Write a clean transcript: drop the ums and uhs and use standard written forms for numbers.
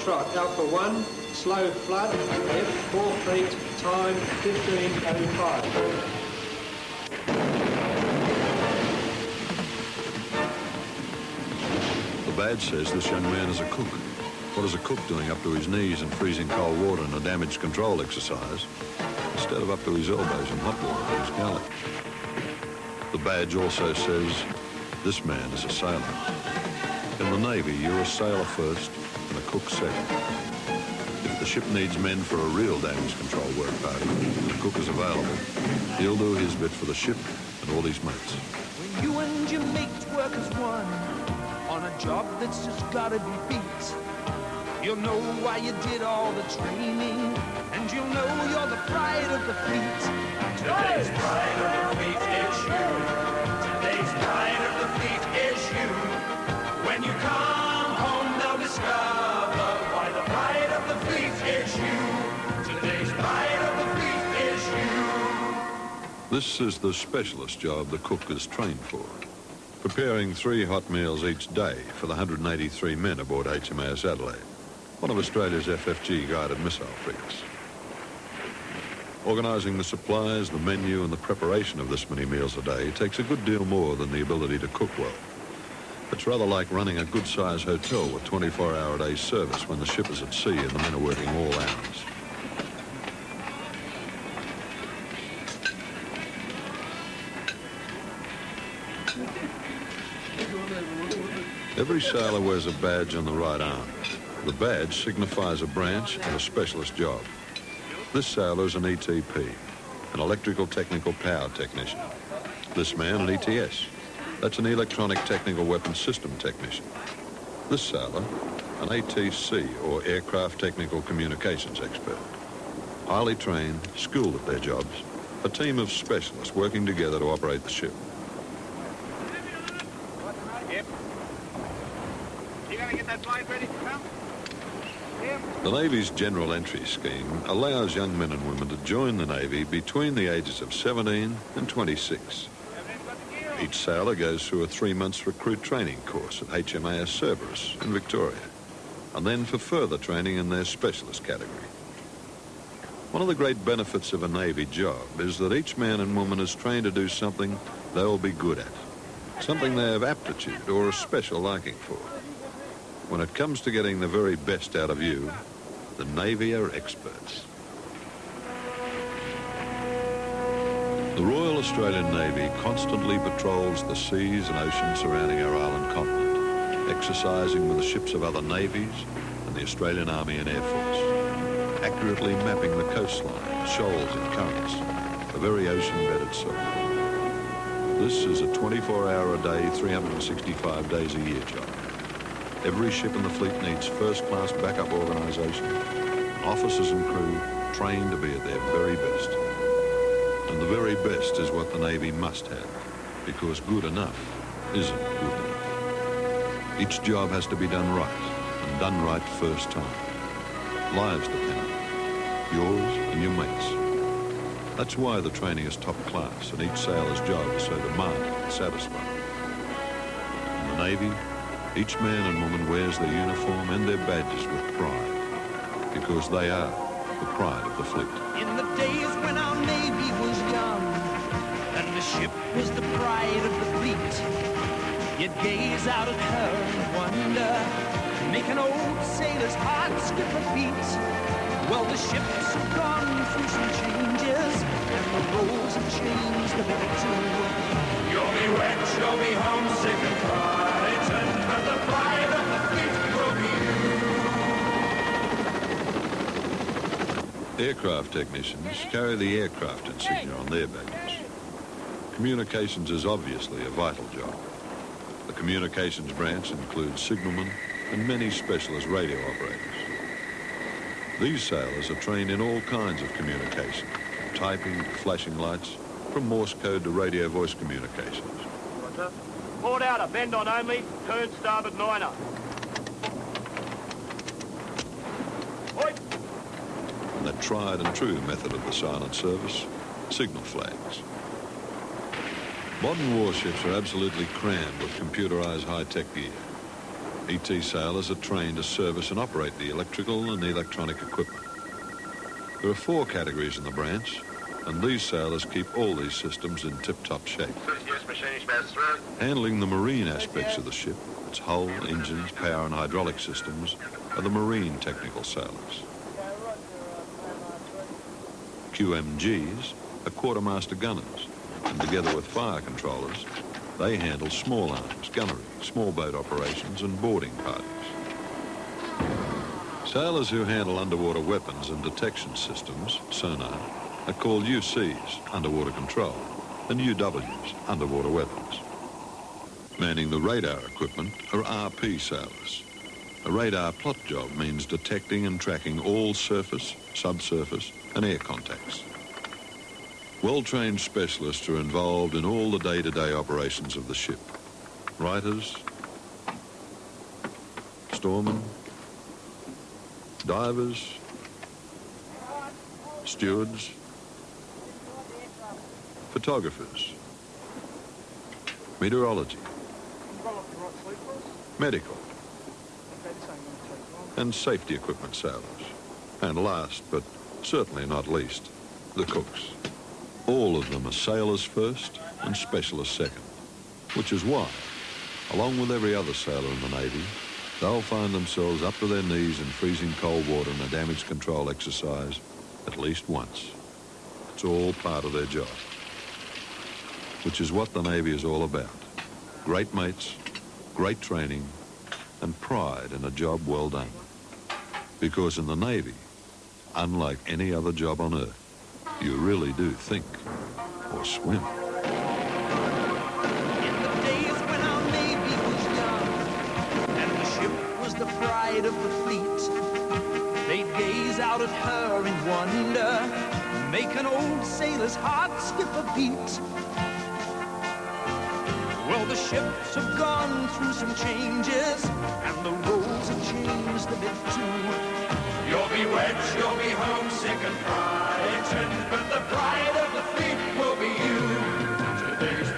trot. Alpha 1, slow flood, F 4 feet, time 15:05. The badge says this young man is a cook. What is a cook doing up to his knees in freezing cold water in a damage control exercise instead of up to his elbows in hot water for his galley? The badge also says this man is a sailor. In the Navy, you're a sailor first and a cook second. If the ship needs men for a real damage control work party, the cook is available. He'll do his bit for the ship and all his mates. When you and your mates work as one on a job that's just gotta be beat, you'll know why you did all the training, and you'll know you're the pride of the fleet. Today's pride of the fleet is you. Today's pride of the fleet is you. When you come home, they'll discover why the pride of the fleet is you. Today's pride of the fleet is you. This is the specialist job the cook is trained for. Preparing 3 hot meals each day for the 183 men aboard HMAS Adelaide, one of Australia's FFG guided missile frigates. Organising the supplies, the menu and the preparation of this many meals a day takes a good deal more than the ability to cook well. It's rather like running a good-sized hotel with 24-hour-a-day service when the ship is at sea and the men are working all hours. Every sailor wears a badge on the right arm. The badge signifies a branch and a specialist job. This sailor is an ETP, an electrical technical power technician. This man, an ETS. That's an electronic technical weapons system technician. This sailor, an ATC, or aircraft technical communications expert. Highly trained, schooled at their jobs, a team of specialists working together to operate the ship. The Navy's General Entry Scheme allows young men and women to join the Navy between the ages of 17 and 26. Each sailor goes through a 3-month recruit training course at HMAS Cerberus in Victoria, and then for further training in their specialist category. One of the great benefits of a Navy job is that each man and woman is trained to do something they'll be good at, something they have aptitude or a special liking for. When it comes to getting the very best out of you, the Navy are experts. The Royal Australian Navy constantly patrols the seas and oceans surrounding our island continent, exercising with the ships of other navies and the Australian Army and Air Force, accurately mapping the coastline, shoals and currents, the very ocean bed itself. This is a 24-hour-a-day, 365 days a year job. Every ship in the fleet needs first-class backup organisation, officers and crew trained to be at their very best. And the very best is what the Navy must have, because good enough isn't good enough. Each job has to be done right, and done right first time. Lives depend on it, yours and your mates. That's why the training is top class, and each sailor's job is so demanding and satisfying. In the Navy, each man and woman wears their uniform and their badges with pride, because they are the pride of the fleet. In the days when our Navy was young, and the ship was the pride of the fleet, you'd gaze out at her and wonder, make an old sailor's heart skip a beat. Well, the ships have gone through some changes, and the roles have changed a bit too. You'll be wet, you'll be homesick and frightened, but the pride of the fleet will be you. Aircraft technicians carry the aircraft insignia on their badges. Communications is obviously a vital job. The communications branch includes signalmen and many specialist radio operators. These sailors are trained in all kinds of communication, from typing to flashing lights, from Morse code to radio voice communications. Port outer, bend on only, turn starboard niner. Oi! And the tried and true method of the silent service, signal flags. Modern warships are absolutely crammed with computerized high-tech gear. ET sailors are trained to service and operate the electrical and electronic equipment. There are 4 categories in the branch, and these sailors keep all these systems in tip-top shape. Handling the marine aspects of the ship, its hull, engines, power and hydraulic systems, are the marine technical sailors. QMGs are quartermaster gunners, and together with fire controllers, they handle small arms, gunnery, small boat operations and boarding parties. Sailors who handle underwater weapons and detection systems, sonar, are called UCs, underwater control, and UWs, underwater weapons. Manning the radar equipment are RP sailors. A radar plot job means detecting and tracking all surface, subsurface and air contacts. Well-trained specialists are involved in all the day-to-day operations of the ship. Writers, storemen, divers, stewards, photographers, meteorology, medical, and safety equipment sailors. And last, but certainly not least, the cooks. All of them are sailors first and specialists second, which is why, along with every other sailor in the Navy, they'll find themselves up to their knees in freezing cold water in a damage control exercise at least once. It's all part of their job, which is what the Navy is all about. Great mates, great training, and pride in a job well done. Because in the Navy, unlike any other job on Earth, you really do think or swim. In the days when our Navy was young and the ship was the pride of the fleet, they'd gaze out at her in wonder, make an old sailor's heart skip a beat. Well, the ships have gone through some changes and the roles have changed a bit too. You'll be wet, you'll be homesick and frightened, but the pride of the fleet will be you. Today's